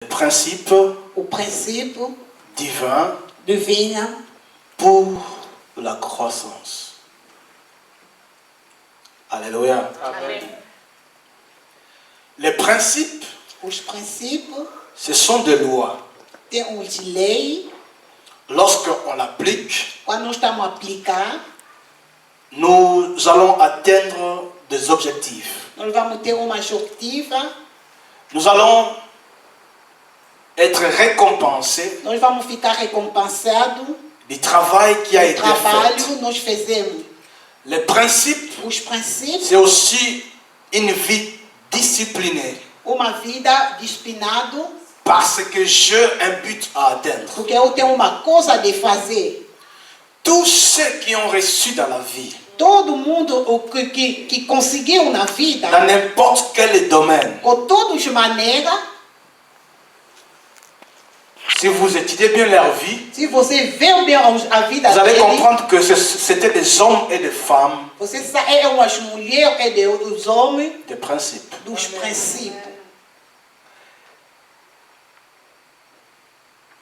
principe, o princípio divin pour la croissance. Alléluia. Amen. Les principes, os princípios ce sont des lois. têm de lei. Lorsqu'on l'applique, Quando nós estamos a aplicar, nous allons atteindre des objectifs. nós vamos ter uma objetiva, Nous allons être récompensés nós vamos ficar recompensados du travail qui a do été trabalho fait. que nós fizemos. Les principes, Os princípios, c'est aussi une vie disciplinée. uma vida disciplinada, Parce que j'ai un but à atteindre. porque eu tenho uma coisa de fazer. Tous ceux qui ont reçu dans la vie, Todo mundo que conseguiu na vida, dans n'importe quel domaine, com todas as maneiras, si vous étudiez bien leur vie, se você vê bem a vida vous allez dele, comprendre que c'était des hommes et des femmes você sabe, é umas mulheres e dos homens des principes. dos princípios.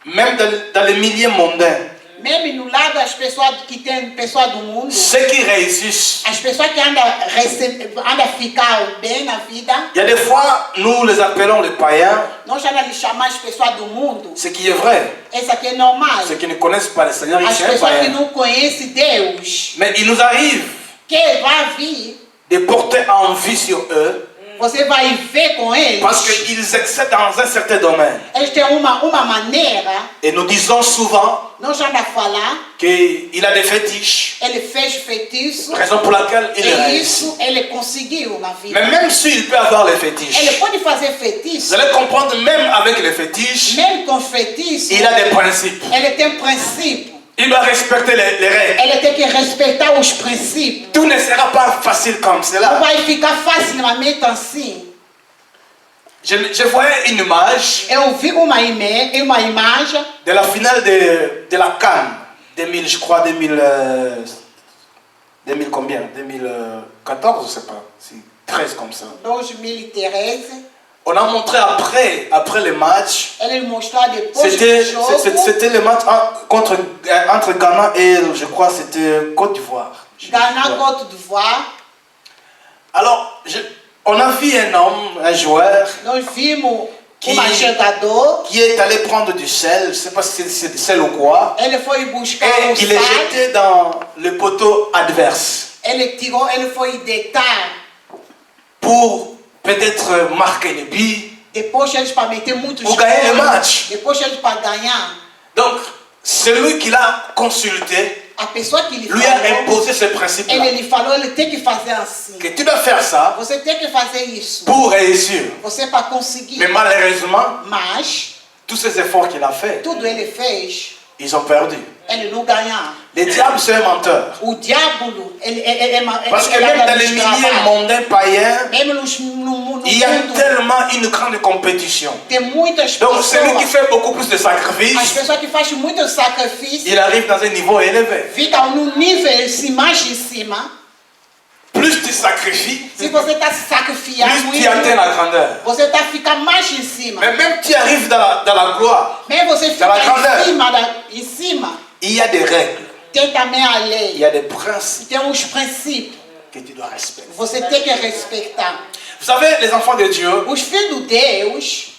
Même dans les milieux mondains, Mesmo no lado das pessoas que tem pessoas do mundo, ceux qui réussissent, as pessoas que andam a ficar bem na vida, il y a des fois, nous les appelons les païens, nós já lhe chamamos as pessoas do mundo. ce qui est vrai. Essa aqui é normal. Ceux qui ne connaissent pas le Seigneur, ils As sont pessoas que païens. não conhecem Deus, Mais il nous arrive que vai vir, de porter envie sur eux você vai ver com eles. parce qu'ils excellent dans un certain domaine. Eles têm uma maneira, Et nous disons souvent nós já a falar, qu'il a des fétiches, ele fez feitiço, raison pour laquelle il e réussit. isso ele conseguiu na vida. Mais même s'il peut avoir les Ele fétiches, pode fazer vous feitiço, allez comprendre, même avec les fétiches, mesmo com feitiço, il a des principes. ele tem princípio. Il doit respecter les règles. Ele tem que respeitar os princípios. Tout ne sera pas facile comme Não cela. vai ficar facilmente assim. Je voyais une image Eu vi uma imagem de la finale de la Cannes 2000, je crois 2000 combien 2014, je sais pas, c'est 13 comme ça. 2013. On a montré après le match, Ele mostrou depois do jogo. c'était le match entre Ghana et je crois c'était Côte d'Ivoire. Ghana Côte d'Ivoire. Alors, on a vu un homme, un joueur, Nós vimos Que- jogador. qui est allé prendre du sel, je ne sais pas si c'est du sel ou quoi, Ele foi buscar et o il est sal. jeté dans le poteau adverse Ele tirou, ele foi deitar. pour peut-être marquer le but. Depois eles para meter muitos Pour gagner le gols. match. Depois eles para ganhar. Donc, celui qui l'a consulté A pessoa que lhe lui a falou, imposé ce principe-là. ele lhe falou, ele tem que fazer assim. Que tu dois faire ça Você tem que fazer isso. pour réussir. Você para conseguir. Mais malheureusement, Mas tous ces efforts qu'il a fait, tudo ele fez, ils ont perdu. ele não ganha. Le diable, c'est un menteur. O diabo, ele é Parce que même dans les milieux mondains païens, mesmo no il y a mundo, tellement une grande compétition. tem muitas Donc, celui qui pessoas. fait beaucoup plus de As sacrifices, pessoas que fazem muito sacrifício il arrive dans un niveau élevé. ficam num nível mais em cima. Plus tu sacrifies, Se você está se sacrificando plus tu atteins la grandeur. você está ficando mais em cima. Mais même tu arrives dans la gloire, Mesmo você Dans la grandeur. fica em cima, il y a des règles, tem também a il lei, y a des principes tem os princípios. que tu dois respecter. Você tem que respeitar. Vous savez, les enfants de Dieu, Os filhos de Deus,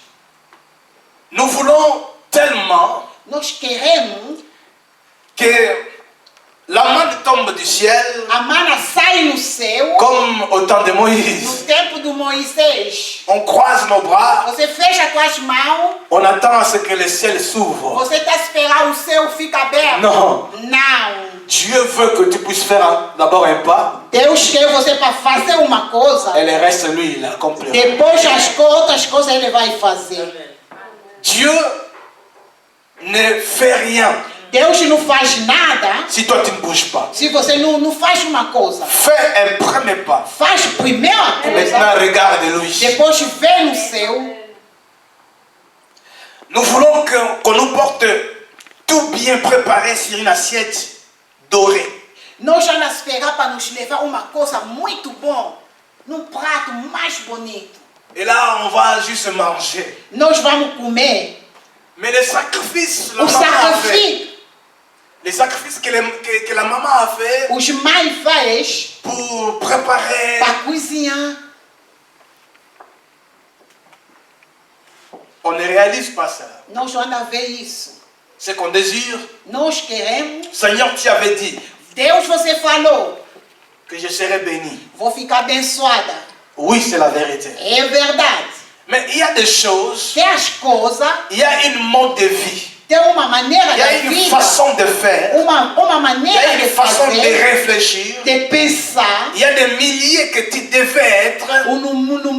nous voulons tellement nós queremos que la manne tombe du ciel a mana sai no céu. comme au temps de No Moïse. tempo do Moisés, On croise nos bras, você fecha as tuas mãos, on attend à ce que le ciel s'ouvre. você está esperando o céu ficar aberto. Non, Não. Dieu veut que tu puisses faire d'abord un pas Deus quer você para fazer uma coisa. et le reste, lui, il accomplira. Depois as outras coisas ele vai fazer. Dieu ne fait rien Deus não faz nada si toi tu ne bouges pas. se você não faz uma coisa. Fais un premier pas. Faz primeiro a coisa, Maintenant, regarde-lui. depois vê no céu. Nous voulons qu'on nous porte tout bien préparé sur une assiette dorée. Nós já nos pegar para nos levar uma coisa muito bom, num prato mais bonito. Et là, on va juste manger. Nós vamos comer. Mais les sacrifices, la O maman a fait, sacrifício, les sacrifices que la maman a fait os mães fez pour préparer, para cozinhar. on ne réalise pas ça. Nós vamos a ver isso. Ce qu'on désire, Nós queremos. Seigneur, tu avais dit Deus, você falou, que je serais béni. vou ficar abençoada. Oui, c'est la vérité. É verdade. Mais il y a des choses, Tem as coisas, il y a une mode de vie, tem uma maneira il y a de une vida, façon de faire, uma il y maneira a de une façon de fazer, réfléchir, de pensar. il y a des milliers que tu devais être, No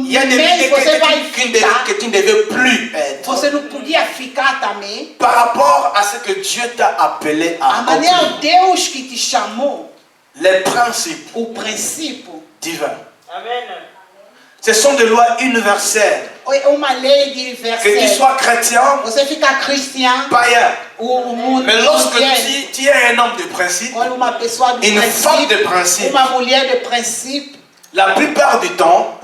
il y a des meio milliers você vai ficar, que tu ne devais plus être você não podia ficar também. par rapport à ce que Dieu t'a appelé A à maneira accomplir. Deus que te chamou, Les principes o princípio, divins. Amen. Ce sont des lois universelles. é uma lei Que tu universelle. sois chrétien, Você fica cristão, païen. o mundo Mais lorsque mundial, tu es un homme de principe, quando uma pessoa de une femme de princípio, principe, uma mulher de princípio, la plupart du temps,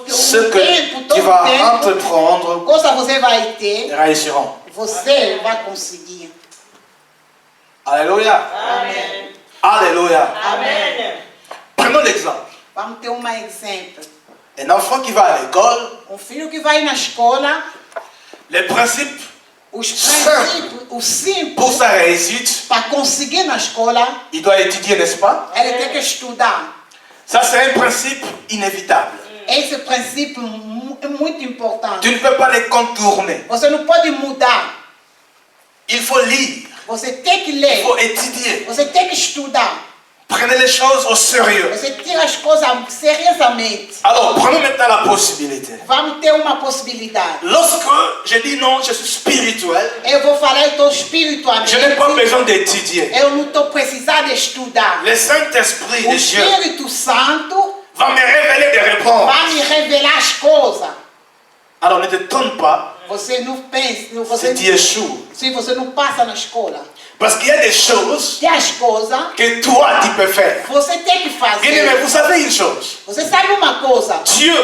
ce que tempo, tu todo vas tempo, entreprendre coisa você vai ter, réussiront. você vai conseguir. Alléluia. Amen. Alléluia. Amen. Prenons l'exemple. Vamos ter um exemplo. Un enfant qui va à l'école, Filho que vai na escola, les principes os Simples. princípios, o pour simples, sa réussite, para conseguir na escola, il doit étudier, n'est-ce pas? ele tem que estudar. Ça, c'est un principe inévitable. Esse princípio é muito importante. Tu ne peux pas les contourner. Você não pode mudar. Il faut lire, Você tem que il ler. faut étudier. Você tem que estudar. Prenez les choses au sérieux. Você tira as coisas seriosamente. Alors, prenons maintenant la possibilité. Vamos ter uma possibilidade. Lorsque je dis non, je suis spirituel, Eu vou falar, eu estou je espiritualmente. n'ai pas besoin d'étudier. Eu não estou precisando de estudar. Le Saint-Esprit O de Dieu Espírito Santo va me révéler des réponses. vai me revelar as coisas. Alors, ne t'étonne pas Você não pensa, si tu échoues. se você não passa na escola. Parce qu'il y a des choses Tem as coisas que toi, tu peux faire. você tem que Bien aimé, fazer. vous savez une chose. Você sabe uma coisa? Dieu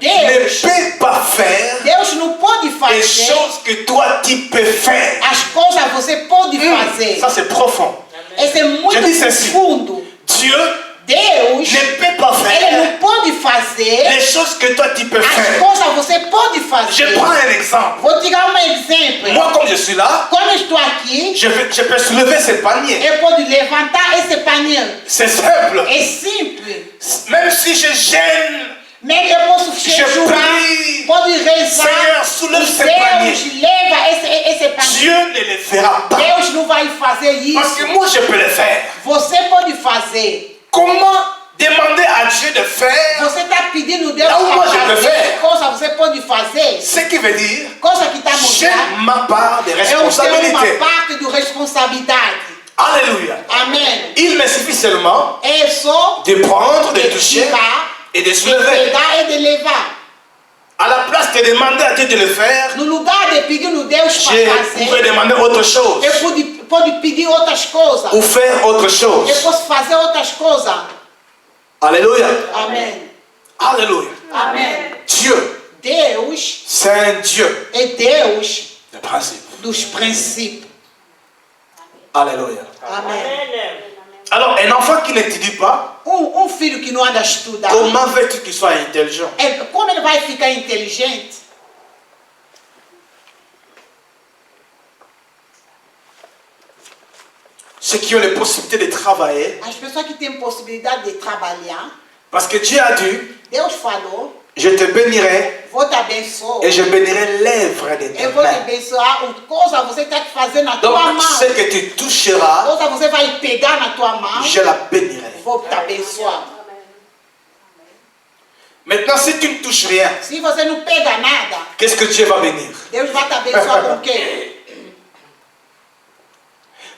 ne peut pas faire Deus não pode des fazer choses que toi, tu peux faire. as coisas você pode fazer. Ça, c'est profond. Esse é muito Je dis ceci. profundo. Dieu Deus, ne peut pas ele faire não pode fazer les choses que toi, tu peux as faire. coisas você pode Je fazer. prends un exemple. Vou te dar um exemplo. Moi, comme je suis là, Quando eu estou aqui, je peux soulever ce panier. eu posso levantar esse paninho. C'est simple. É simples. Même si je gêne, Mas eu posso je jejuar, prie, pode rezar. Seigneur, soulève ce panier. Deus leva esse paninho. Dieu ne le fera pas. Deus não vai fazer Parce que isso. moi, je peux le faire. Você pode fazer. Comment demander à Dieu de faire Você está pedindo Deus Là où moi je para peux fazer faire. coisa, você pode fazer. ce qui veut dire Coisa que está j'ai mostrando. ma part de Eu tenho uma responsabilité. parte de responsabilidade. Alléluia. Amém. Il me suffit seulement É só de prendre, de toucher tirar, et de de soulever. pegar e de levar. À la place de demander à Dieu de le faire, No lugar de pedir no Deus je para pouvais fazer, demander autre chose eu pude pedir outras coisas. ou faire autre Eu chose. posso fazer outras coisas. Alléluia. Amém. Alléluia. Amém. Dieu, Deus c'est un Dieu é Deus de principe. dos princípios. Alléluia. Amém. Amen. Alors, un enfant qui n'étudie pas, Filho que não anda a estudar, comment veux-tu qu'il soit intelligent? como ele vai ficar inteligente? Ceux qui ont les possibilités de travailler, As pessoas que têm possibilidade de trabalhar, parce que Dieu a dit, Deus falou, je te bénirai vou te abençoar. et je bénirai l'œuvre de tes Eu vou te mains. abençoar. Coisa você tem que fazer na tua Donc, mão. ce que tu toucheras, Coisa você vai pegar na tua mão. je la bénirai. Vou te abençoar. Maintenant, si tu ne touches rien, Se você não pega nada, qu'est-ce que Dieu va bénir? Deus vai te abençoar com o quê?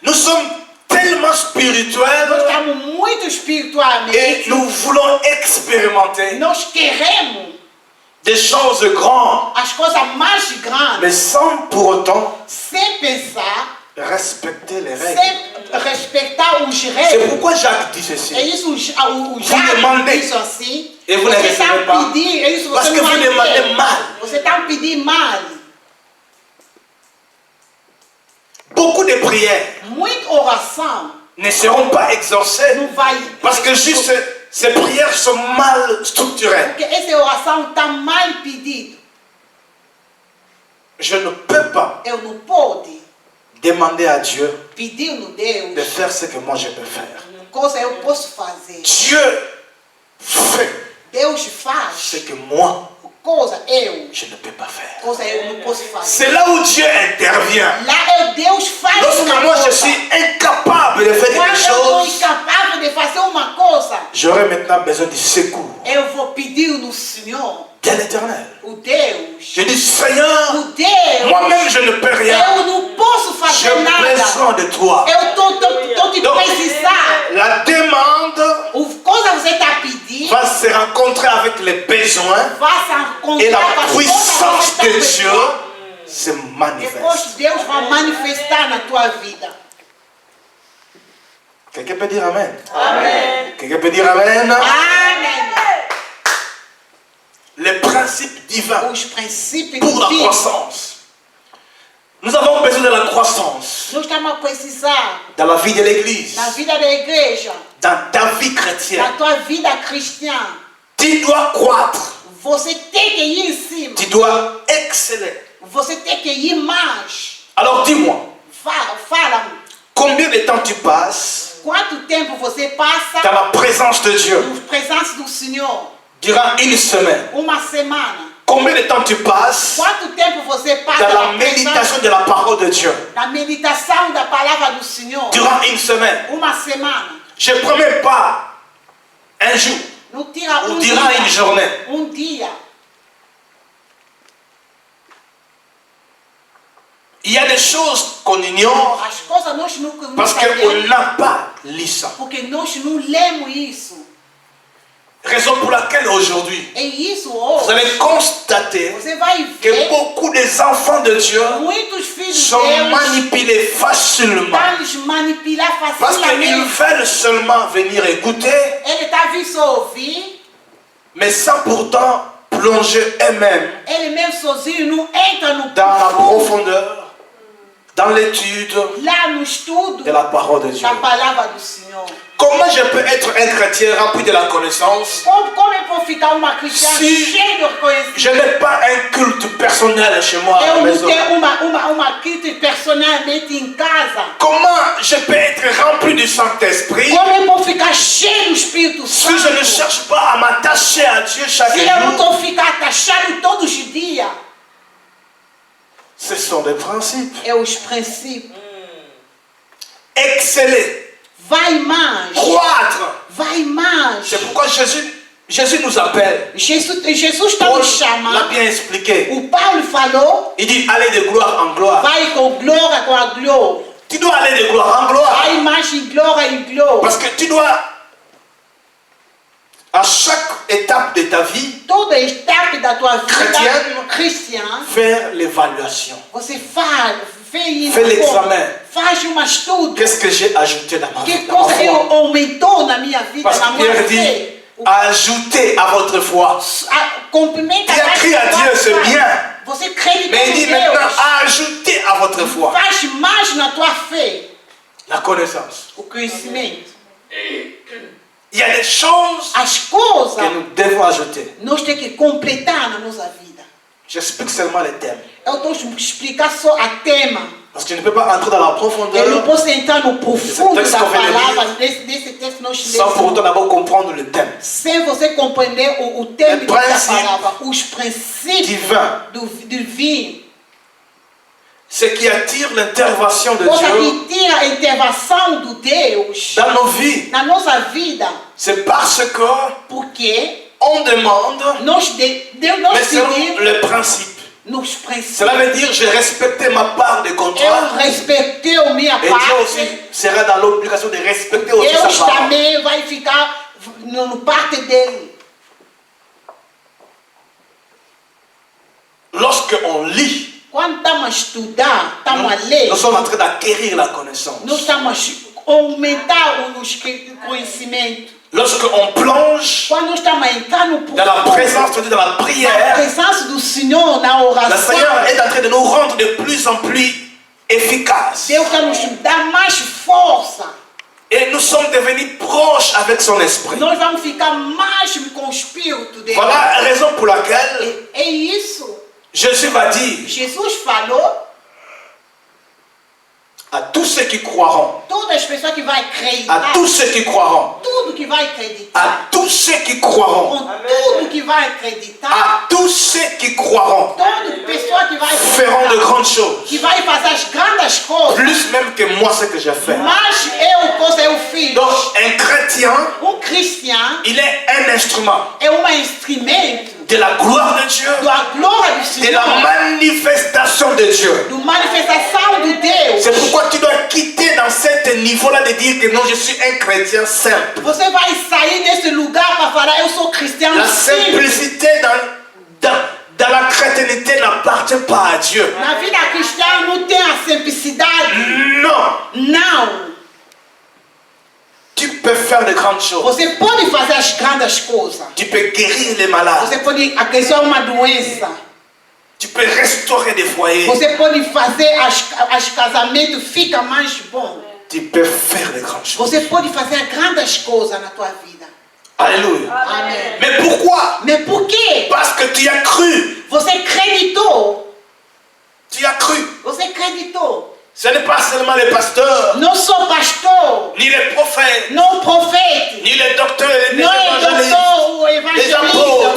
Nous sommes tellement Nós spirituels estamos muito et espiritualmente. nous voulons expérimenter Nós queremos des choses grandes, as coisas mais grandes, mais sans pour autant sem pensar respecter les règles. sem respeitar os C'est regras. pourquoi Jacques dit ceci. É isso, o Jacques demandez. diz assim. Et vous ne Você está recevez pas. pedindo, é isso, Parce você que não vous vai demandez ter. mal. Você está pedindo mal. Beaucoup de prières Muita oração ne seront pas exaucées não vai. parce que juste ces prières sont mal structurées. Porque essa oração está mal pedida. Je ne peux pas Eu não pode demander à Dieu pedir no de Deus faire ce que moi je peux faire. coisa eu posso fazer. Dieu fait Deus ce faz que moi coisa eu je ne peux pas faire. coisa eu não posso fazer. C'est là où Dieu intervient. Lá é Deus faz Lorsque uma moi je coisa. suis incapable de faire Quando quelque eu sou chose, incapaz de fazer uma coisa, j'aurai maintenant besoin du secours eu vou pedir no Senhor, de l'Éternel. o Deus. Je dis, Seigneur, O Deus. moi-même je ne peux rien. Eu não posso J'ai fazer nada. besoin de toi. Eu tô te Donc, precisar. la demande O coisa você está pedindo, va se rencontrer avec les besoins faça et la encontrar com as coisas puissance que de você Dieu está se Depois manifeste. Deus vai manifestar na tua vida. Quelqu'un peut dire Amen? Amém. Quelqu'un peut dire Amen? Amém. Les principes divins Os princípios pour la divinos. croissance. Nous avons besoin de la croissance Nós estamos a precisar dans la vie de l'Église, na vida da igreja, dans ta vie chrétienne. na tua vida cristã. Tu dois croître, Você tem que ir em cima. tu dois exceller. Você tem que ir mais. Alors dis-moi, Fala-me. combien de temps tu passes Quanto tempo você passa dans la présence de Dieu na presença do Senhor? durant une semaine? Uma semana. Combien de temps tu passes Quanto tempo você passa dans la na presença, méditation de la parole de Dieu na meditação da palavra do Senhor? durant une semaine? Uma semana. Je ne promets pas un jour Não tira ou durant une journée. um dia. Il y a des choses qu'on ignore As coisas nós nunca parce sabemos, qu'on n'a pas lu ça. porque nós não lemos isso. Raison pour laquelle aujourd'hui, É isso vous hoje. allez constater Você vai que ver beaucoup des enfants de Dieu muitos filhos de sont Deus manipulés facilement eles manipular parce qu'ils facilmente. veulent seulement venir écouter, Ele está vindo só ouvir, mais sans pourtant plonger eux-mêmes ele mesmo sozinho não entra no dans la profundo, profondeur, dans l'étude lá no estudo de la parole de Dieu. da palavra do Senhor. Comment je peux être un chrétien rempli de la connaissance Como eu vou ficar uma cristã Si cheia de reconhecimento? je n'ai pas un culte personnel chez moi à la Eu não maison? tenho uma crise personalmente em casa. Comment je peux être rempli du Saint-Esprit Como eu vou ficar cheio do Espírito si je ne Santo? cherche pas à m'attacher à Dieu chaque Se eu não jour? estou ficar atachado todos os dias, Ce sont des principes. é os princípios. Exceller, Vai mais, croître. vai mais. C'est pourquoi Jésus nous appelle. Jesus está Paul nos l'a chamando. bien expliqué. O Paulo falou, Il dit allez de gloire en gloire. vai com a glória. Tu dois aller de gloire en gloire. Vai mais em glória em glória. Parce que tu dois, à chaque étape de ta vie, Toda etapa da tua vida Chrétienne. cristã, faire l'évaluation. você faz, Fais l'examen. faz um estudo. Qu'est-ce que j'ai ajouté dans ma vie? Que Dans ma coisa eu foi? aumentou na minha vida, Parce na que minha Pierre dit, fé. ajoutez à votre foi. Cumprimenta Dieu mais crie à a tua Dieu, c'est fé. bien. Você crê em Mais il dit Deus. maintenant, ajoutez à votre foi Faz mais na tua fé. la connaissance. O conhecimento. Il y a des choses As coisas que nous devons ajouter. nós temos que completar na nossa vida. J'explique seulement les thèmes. Eu estou a explicar só a tema. Parce que je ne peux pas entrer dans la Eu não profondeur posso entrar no profundo texte da qu'on vient de palavra desse texto que nós sans pour autant lemos. d'abord comprendre le thème Sem você compreender o tema Le dessa princípio palavra. Os princípios divin. do divino. Ce qui attire l'intervention de Coisa Dieu que tira a intervenção do Deus dans nos vies. na nossa vida. C'est parce que Porque on demande, nós mais pedimos selon le principe. nos princípios. Cela veut dire j'ai respecté ma part de Eu contrat respeitei a minha et Dieu aussi parte. sera dans l'obligation de respecter aussi Deus sa part. também vai ficar no parte dele. Lorsque on lit Quando estamos a estudar Nous sommes en train d'acquérir la connaissance. Nós estamos a aumentar o conhecimento. Lorsqu'on plonge Quando nós estamos a entrar no dans la présence de Dieu, dans la na prière, presença do Senhor, na le oração, Seigneur est en train de nous rendre de plus en plus efficaces. Deus está nos dando mais força. Et nous sommes devenus proches avec son esprit. Nós vamos ficar mais com o Espírito dele. Voilà la raison pour laquelle É isso. Jésus va dire Jesus falou, à tous ceux qui croiront, todas as pessoas que vão à acreditar, tous ceux qui croiront, tudo que vai à acreditar, tous ceux qui croiront, com tudo que vai acreditar, à tous ceux qui croiront, toda pessoa que vai feront de grandes choses. que vai fazer as grandes coisas, Plus même que moi ce que j'ai fait. mas eu fiz. Donc un chrétien, Cristiano il est un instrument é instrumento de la gloire de Dieu, da glória do de la Senhor, manifestation de Dieu. da manifestação de Deus. C'est pourquoi tu dois quitter dans ce niveau-là de dire que non, je suis un chrétien simple. Você vai sair desse lugar para falar, eu sou cristiano La simples. simplicité dans la chrétienté n'appartient pas à Dieu. Na vida cristã não tem a simplicidade. Non, Não. tu peux faire de grandes choses. Você pode fazer as grandes coisas. Tu peux guérir les malades. Você pode aquecer uma doença. Tu peux restaurer des foyers. Você pode fazer as casamentos fica mais bom. Tu peux faire de grandes choses. Você pode fazer grandes coisas na tua vida. Alléluia. Amém. Mais pourquoi? Mas por quê? Parce que tu as cru. Você acreditou. Tu as cru. Você acreditou. Ce n'est pas seulement les pasteurs, Não sou pastor, ni les prophètes, não profeta, ni les docteurs, les não é évangélistes, doutor, o evangelista,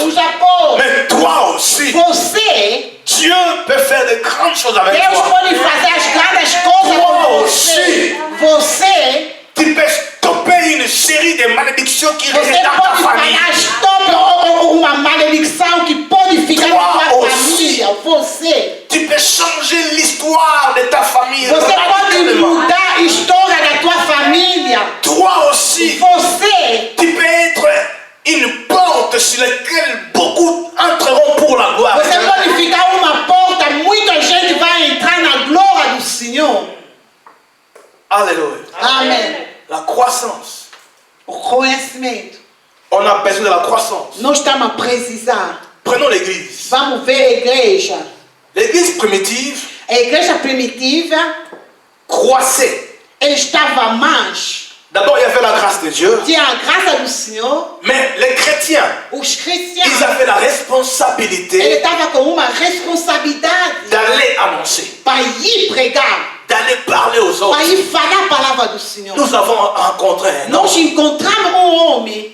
os apóstolos. mais toi aussi. Você, Dieu peut faire de grandes choses avec Deus toi. pode fazer as grandes coisas com você. Você, Tu peux stopper une série de malédictions qui você restent dans ta pode famille. falar stop uma maledicção que pode ficar na Toi tua aussi. família. Você, Tu peux changer l'histoire de ta famille. você pode radicalement. mudar a história da tua família. Toi aussi, Você, tu peux être une porte sur laquelle beaucoup entreront pour la gloire. de você Dieu. pode ficar uma porta, muita gente vai entrar na glória do Senhor. Alléluia. Amém. La croissance. O conhecimento. On a besoin de la croissance. Nós estamos a precisar. Prenons l'église. Vamos ver a igreja. L'église primitive A igreja primitiva, croissait. ele estava mais. D'abord, il y avait la grâce de Dieu. Tinha a graça do Senhor. Mais les chrétiens, Os ils cristãos, avaient la ele responsabilité estava com uma responsabilidade d'aller annoncer, para ir pregar, d'aller parler aux autres. para ir falar a palavra do Senhor. Nous avons rencontré un homme, Nós encontramos homem,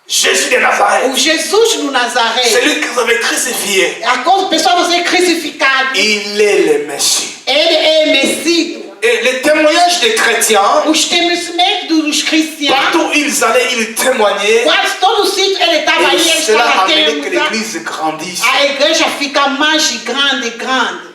Jésus de Nazareth. o Jesus do Nazaré. C'est lui que vous avez crucifié. A pessoa vai ser crucificado. Il est le Messie. Ele é Messias. Et les témoignages des chrétiens, Os testemunhos dos cristãos, partout où ils allaient, ils témoignaient. quase todo sítio ele estava aí, Et ele cela estava a amené que tendo. l'église grandisse. A igreja fica mais grande, grande.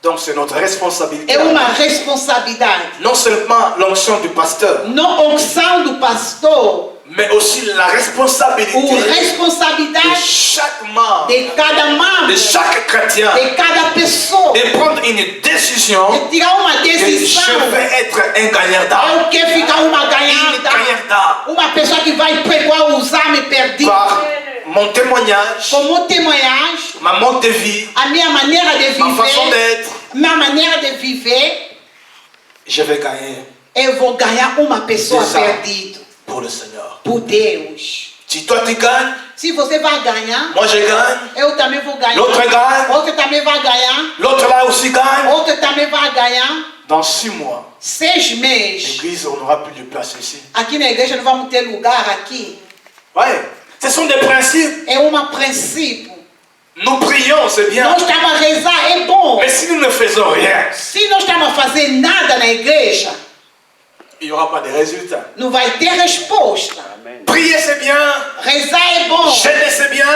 Donc c'est notre responsabilité. É uma responsabilidade. Non seulement l'onction du pasteur, Não unção do pastor, mais aussi la responsabilité a de responsabilidade chaque membre, de cada membro, de chaque chrétien, de cada pessoa, de prendre une décision de tirar uma que decisão. je vais être un gagnant d'âme. Eu quero ficar uma Une ganhada, gagnante d'âme. uma pessoa que vai pregar os homens perdidos. Par mon témoignage, Como témoignage, ma mode de vie, a minha maneira de ma façon viver, d'être, minha maneira de viver, je vais gagner eu vou ganhar uma pessoa Exato. perdida pour le Seigneur. por Deus. Si toi tu gagnes, Se você vai ganhar, moi je gagne, eu também vou ganhar. l'autre gagne, Outro também vai ganhar. l'autre là aussi gagne. Outro também vai ganhar. Dans 6 mois, 6 meses. l'église, on n'aura plus de place ici. Aqui na igreja não vamos ter lugar aqui. Ouais, ce sont des principes. É princípio. Nous prions, c'est bien. Nós estamos a rezar, é bom. Mais si nous ne faisons rien, Se nós estamos a fazer nada na igreja, il n'y aura pas de résultat. não vai ter resposta. Prier, c'est bien. Rezar é bom. Jeûner, c'est bien.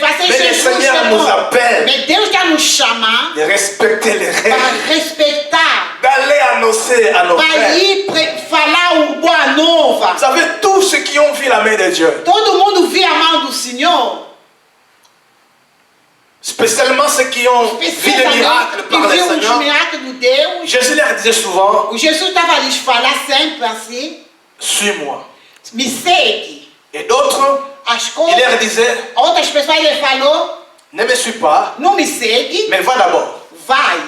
Fazer Mais le Jesus Seigneur é nous bom. appelle Mas Deus está nos chamando de respecter les para règles, respeitar, d'aller annoncer à nos para frères. ir falar o boa nova. Vous savez, tous ceux qui ont vu la main de Dieu, Todo mundo vê a mão do Senhor. spécialement ceux qui ont vu des miracles par do Viu os Senhor, milagres de Deus. Jésus leur disait souvent, O Jesus estava a lhes falar sempre assim: suis-moi. me segue. Et d'autres, As il leur coisas. disait, Outras pessoas ele falou: ne me suis pas, não me segue, mais va d'abord vai.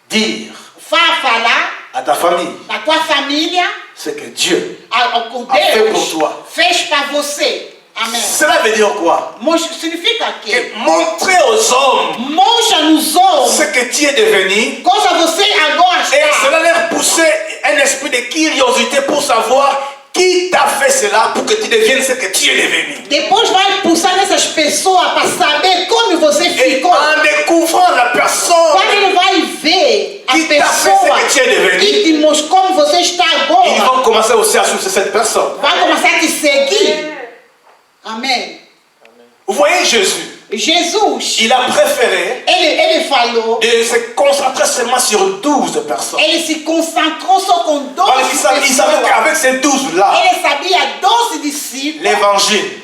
dire Vá falar à ta famille na tua família ce que Dieu. o A fait pour Deus toi. fez para você. Amém. Cela veut dire quoi? Significa que Que montrer aux hommes mostra nos homens ce que tu es devenu, coisa você agora et está. cela leur poussait un esprit de curiosité pour savoir qui t'a fait cela pour que tu deviennes ce que tu es devenu. Depois vai pulsar nessas pessoas para saber como você Et ficou. en découvrant la personne Quando ele vai ver a qui t'a fait pessoa ce que tu es devenu, e te mostra como você está ils agora, vont commencer aussi à suivre cette personne. vai começar a te seguir. Amém. Vous voyez Jésus, Jesus, il a préféré ele falou, de se concentrer seulement sur 12 personnes. ele se concentrou só com 12 Parce qu'il savait pessoas. qu'avec ces 12-là, Ele sabia 12 discípulos. l'évangile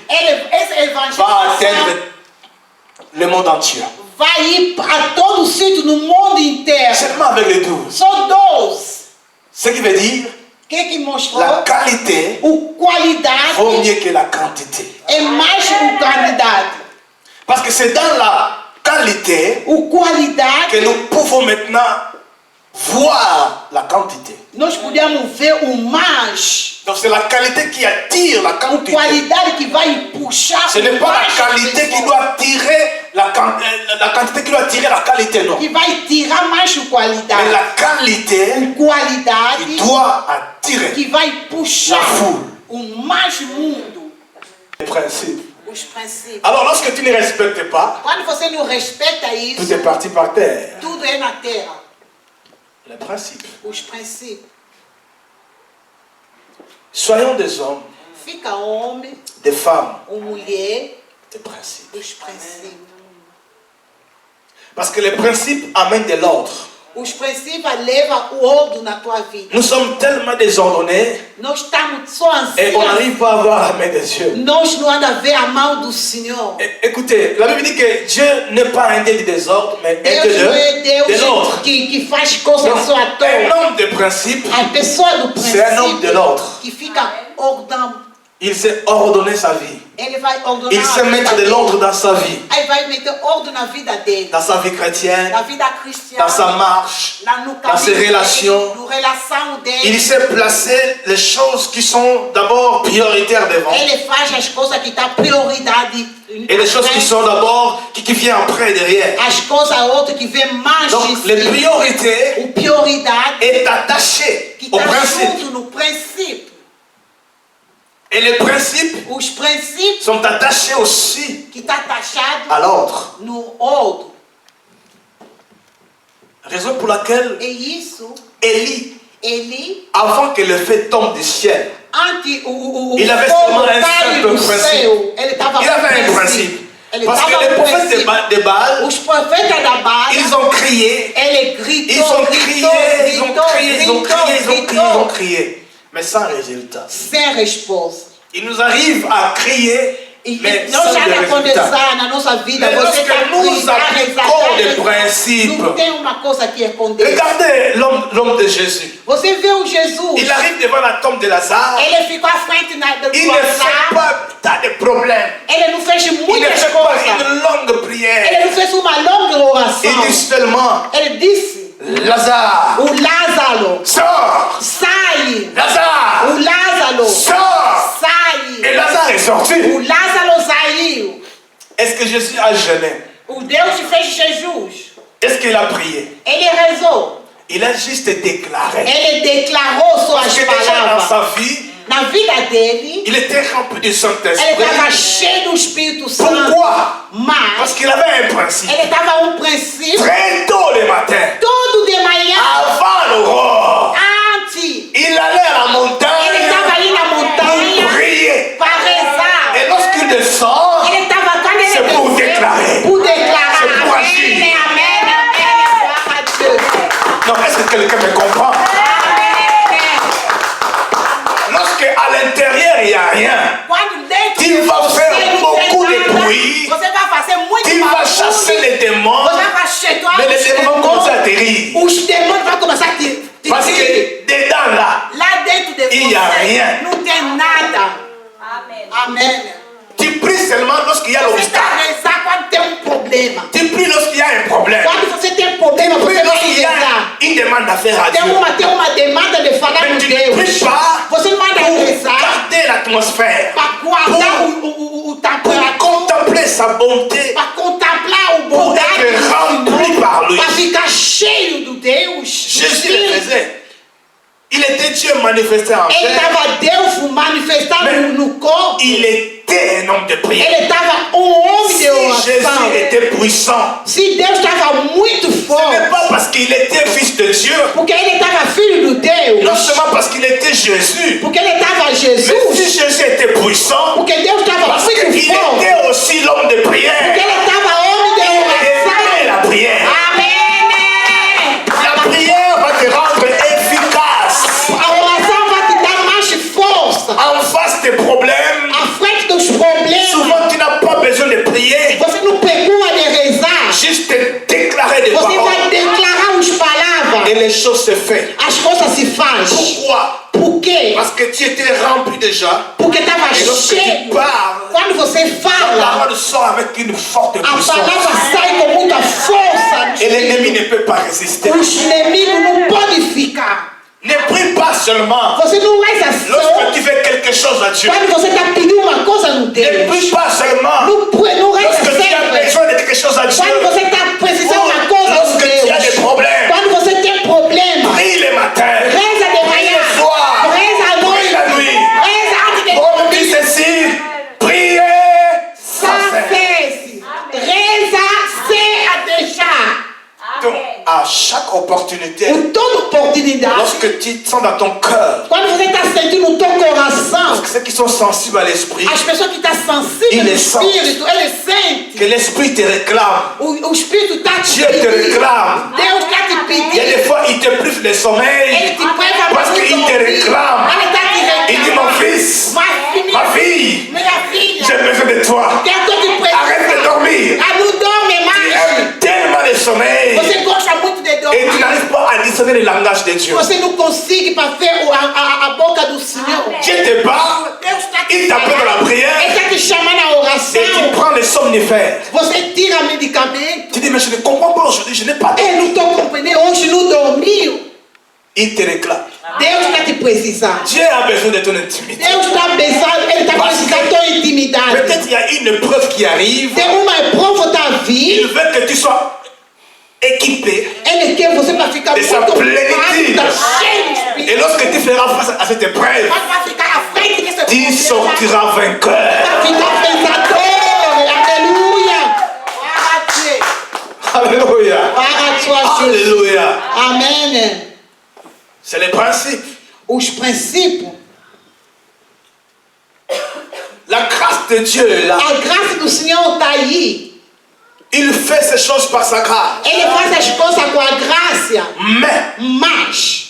Esse evangelho va atteindre le monde entier. vai ir a todo o sítio no mundo inteiro. Seulement avec les 12. Só 12. Ce qui veut dire, O que mostrou? la qualité O qualidade vaut mieux que la quantité. é mais que qualidade. Parce que c'est dans la qualité O qualidade, que nous pouvons maintenant voir la quantité. nós podemos ver o mais. Donc c'est la qualité qui attire la A quantité. qualidade que vai puxar Ce n'est o pas mais la qualité qui doit tirer la quantité qui doit tirer la qualité, non. que vai tirar mais que Mais qualidade. la qualité Qualidade qui doit attirer que vai puxar la foule. o mais mundo. les principes. Os princípios. Alors lorsque tu ne respectes pas, Quando você não respeita tout isso, est parti par terre. tudo é na terra. Les principes. Os princípios. Soyons des hommes, Fica homem des femmes, ou mulher des principes. dos princípios. Parce que les principes amènent de l'ordre. Os princípios levam o ordem na tua vida. Nous sommes tellement désordonnés Nós estamos só et on ansiando. n'arrive pas à voir la main de Dieu. Nós não anda a ver a mão do Senhor. Écoutez, la Bible dit que Dieu n'est pas un Dieu du désordre, mais un Deus Dieu não é de l'ordre. Deus que faz coisas só à toa. Un homme de principe, A pessoa do c'est un homme de princípio l'ordre. que fica ordem. Il sait ordonner sa vie. Ele vai ordenar Il a sait vida mettre de dele. l'ordre dans sa vie, Aí vai meter ordem na vida dele. dans sa vie chrétienne, Na vida cristã. dans sa marche, Lá no dans ses caminho relations. dele, no relação dele. Il sait placer les choses qui sont d'abord prioritaires devant Ele faz as coisas que dá prioridade. et les choses qui sont d'abord, qui viennent après derrière. As coisas outras que vem mais Donc de les cima. priorités O prioridade est attaché que au está principe. junto no princípio. Et les principes Os princípios sont attachés aussi que está taxado à l'ordre. no ordem. Raison pour laquelle E isso, Élie, ele, avant que le feu tombe du ciel, antes o Il avait fogo seulement un cair simple do principe. céu, ele estava il avait un principe. Ele Parce que estava les no prophètes princípio. de Baal, Os profetas da Baal, ils ont crié, ele gritou, ils ont crié, ils ont gritou, crié, ils ont gritou, crié, ils ont crié, ils gritou, ont crié, mais sans résultat. sem resposta. Il nous arrive à crier, E mais nós sans já résultat. aconteceu na nossa vida. Mais Você lorsque está nous appliquons des principes, não tem uma coisa que esconder. Regardez l'homme de Jésus. Você vê o Jesus, Il arrive devant la tombe de Lazare. ele ficou à frente do Il ne fait altar, pas tas de problèmes. ele não fez Il ne muitas fait pas coisas, une longue prière. ele não fez uma longa oração. Il dit seulement, Ele disse, Lazare, o Lázaro, sors. sai! Lazare, O Lázaro, sors. sai! Et Lazare est sorti. O Lázaro saiu. Est-ce que Jésus a jeûné? O Deus que fez Jesus, Est-ce qu'il a prié? ele rezou. Il a juste déclaré. Ele declarou suas Parce que déjà dans palavras. sa vie, Na vida dele, il était rempli du ele estava Saint-Esprit. cheio do Espírito Santo. Pourquoi? Mas Parce qu'il avait un principe. ele estava princípio. Très tôt le matin, Todo de manhã, avant l'aurore, antes, il allait à la ele montagne estava ali na pour montanha prier. para rezar. Et lorsqu'il descend, Ele estava quando ele c'est pour desceu, déclarer. por declarar. C'est pour Amém, agir. amém, amém. Glória a Deus. non, est-ce que quelqu'un me comprend? Amém. Lorsque à l'intérieur il n'y a rien, Quando dentro tu de vas você faire não beaucoup tem de nada, bruit, você vai fazer muito tu vas barulho. chasser les démons, Você vai chegar mais les démons vont demande à faire à Dieu. Tem uma demanda de falar Mais com tu ne Deus. pries pas Você não manda pour rezar garder l'atmosphère, para guardar pour o temperatura, contempler sa bonté, para contemplar o pour bondade être do rempli Senhor, par lui. para ficar cheio do Deus. Jésus le faisait. Il était Dieu manifesté en Ele chair. estava Deus manifestado no corpo. Il était un homme de prière. Ele estava homem Si de oração. Jésus était puissant, Se Deus estava muito ce n'est forte, pas parce qu'il était fils de Dieu, porque ele estava filho do Deus, non seulement parce qu'il était Jésus, porque ele estava mais si Jesus, Jésus était puissant, porque Deus estava parce muito qu'il forte, était aussi l'homme de porque prière. ele estava homem de Il aimait oração. la prière. Amém! La prière va te rendre efficace A oração vai te dar mais força. en face des problèmes. À frente dos problemas, Souvent, tu n'as pas besoin de prier, você não precisa de rezar. juste te déclarer des Você vai paroles declarar as palavras. et les choses se font. As coisas se fazem. Pourquoi? Por quê? Parce que tu étais rempli déjà. Porque estava Et lorsque tu cheio. parles, Quando você la fala, parole sort avec une forte a puissance. palavra sai com muita força. Et l'ennemi ne peut pas résister. Os inimigos não podem ficar. Ne prie pas seulement Você não reza só lorsque tu fais quelque chose à Dieu. quando você está pedindo uma coisa no Ne Deus. prie pas seulement Não reza lorsque tu as sempre. besoin de quelque chose à Dieu. Quando você está precisando de uma coisa no Lorsque tu as des Deus. problèmes, Quando você tem problema, prie le matin, reza de prie manhã, le soir, reza à prie la noite, nuit. reza antes de On dit dormir. ceci, priez sans Só cesse. cesse. Reza sem a deixar. Donc, à chaque opportunité, Por toda oportunidade. lorsque tu sens dans ton cœur, Quando você está sentindo no teu coração, parce que ceux qui sont sensibles à l'esprit, as pessoas que estão sensíveis Ele no sente. espírito, eles sentem. que l'esprit te réclame, O espírito está te Dieu te pedindo. réclame. Deus está te Il y a pedindo. des fois, il te prive de Ele sommeil te prega parce para qu'il te réclame. Ele está te reclamando. Il dit, mon fils, ma fille, Minha filha, j'ai besoin de toi. eu estou te precisando. Arrête de dormir. Ah, não dorme Tu mais. aimes tellement le sommeil Você gosta muito de et tu dormir. n'arrives pas à discerner le langage de Dieu. Você não consegue para ver a boca do Senhor. Dieu te parle, Deus está te il t'appelle dans la Ele prière está te chamando à et tu oração. prends les somnifères. Você tira medicamento. Tu dis, mais je ne comprends pas aujourd'hui, je n'ai pas Eu dormi. não estou compreendendo. Hoje não dormiu. Il te réclame. Deus está te precisando. Dieu a besoin de ton intimité. Deus está pensando, Ele está precisando da tua intimidade. Peut-être il y a une épreuve qui arrive. Tem uma prova da Il vida. veut que tu sois équipé. Ele quer você para ficar De muito sa ocupado, plénitude. tá cheio de espírito. Et lorsque tu feras face à cette épreuve, Quando vai ficar à frente desse tu problema, sortiras vainqueur. vai ficar pensador. Aleluia. Glória a Deus. Alléluia. Glória a sua Jesus. Alléluia. Amém. C'est le principe. Os princípios. La grâce de Dieu est là. A graça do Senhor está aí. Il fait ces choses par sa grâce. Ele faz as coisas com a graça. Mais Mas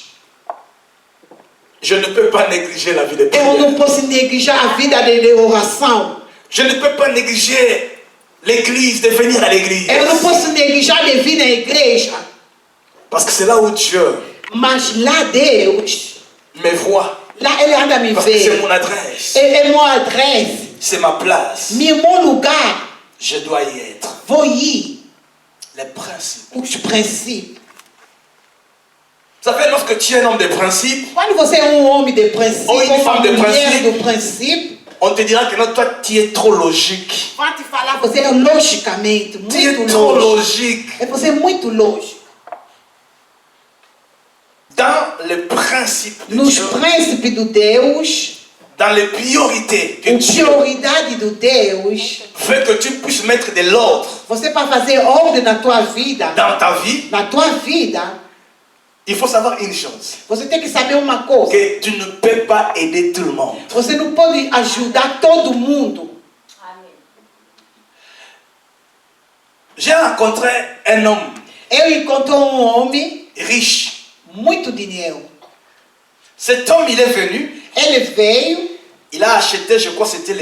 je ne peux pas négliger la vie de eu prière. não posso negligenciar a vida de oração. Je ne peux pas négliger l'église, de venir à l'église. Eu não posso negligenciar de vir na igreja. Parce que c'est là où Dieu Mas lá Deus, me voit. lá Ele anda me Parce que c'est ver. mon adresse. É minha adresse, C'est ma place. meu lugar. Je dois y être. Vou ir. Les principes. Os princípios. Vous savez, lorsque tu es un homme de principe, Quando você é homem de princípio, Ou une uma femme de mulher princípio. do princípio, on te dira que non, toi, tu es trop logique. vai te falar, você é logicamente Tu es muito trop lógico. logique. É você é muito lógico. Dans les principes de Nos Dieu, princípios do Deus, dans les priorités que a Dieu prioridade do Deus, veut que tu puisses mettre de l'ordre você para fazer ordem na tua vida, dans ta vie, na tua vida, il faut savoir une chose. você tem que saber uma coisa. Que tu ne peux pas aider tout le monde. Você não pode ajudar todo mundo. J'ai rencontré un homme Eu encontrei homem, riche. muito dinheiro. Cet homme, il est venu, Ele veio, il a acheté, je crois, c'était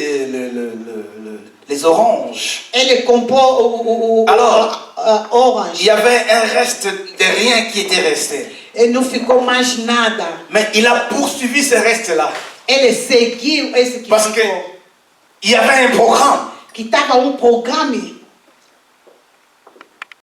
les oranges. ele comprou Alors, Il orange. y avait un reste de rien qui était resté. Ele não ficou mais nada. Mais il a poursuivi ce reste-là. Ele seguiu esse que Parce que ficou. il y avait un programme. Que estava programa.